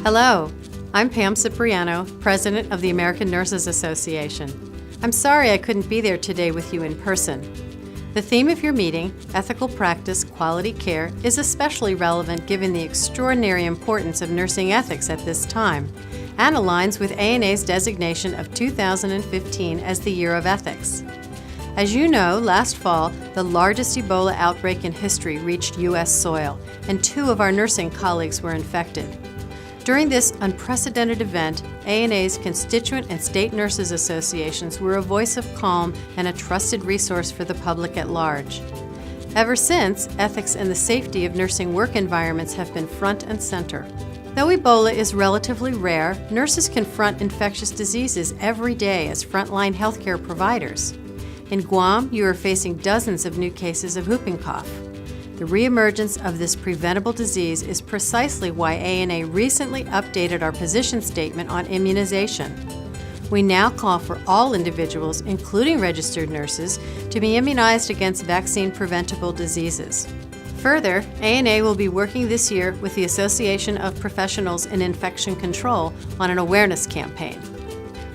Hello, I'm Pam Cipriano, President of the American Nurses Association. I'm sorry I couldn't be there today with you in person. The theme of your meeting, Ethical Practice, Quality Care, is especially relevant given the extraordinary importance of nursing ethics at this time and aligns with ANA's designation of 2015 as the Year of Ethics. As you know, last fall, the largest Ebola outbreak in history reached U.S. soil, and 2 of our nursing colleagues were infected. During this unprecedented event, ANA's constituent and state nurses associations were a voice of calm and a trusted resource for the public at large. Ever since, ethics and the safety of nursing work environments have been front and center. Though Ebola is relatively rare, nurses confront infectious diseases every day as frontline healthcare providers. In Guam, you are facing dozens of new cases of whooping cough. The reemergence of this preventable disease is precisely why ANA recently updated our position statement on immunization. We now call for all individuals, including registered nurses, to be immunized against vaccine-preventable diseases. Further, ANA will be working this year with the Association of Professionals in Infection Control on an awareness campaign.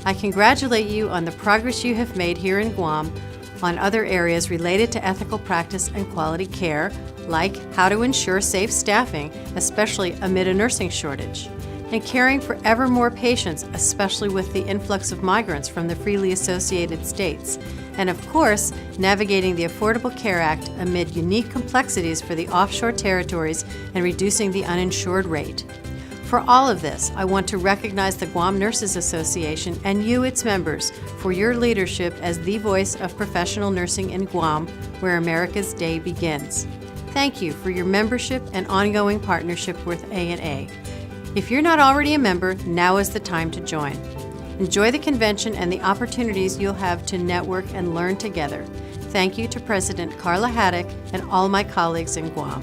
I congratulate you on the progress you have made here in Guam on other areas related to ethical practice and quality care, like how to ensure safe staffing, especially amid a nursing shortage, and caring for ever more patients, especially with the influx of migrants from the freely associated states, and of course, navigating the Affordable Care Act amid unique complexities for the offshore territories and reducing the uninsured rate. For all of this, I want to recognize the Guam Nurses Association and you, its members, for your leadership as the voice of professional nursing in Guam, where America's day begins. Thank you for your membership and ongoing partnership with ANA. If you're not already a member, now is the time to join. Enjoy the convention and the opportunities you'll have to network and learn together. Thank you to President Carla Haddock and all my colleagues in Guam.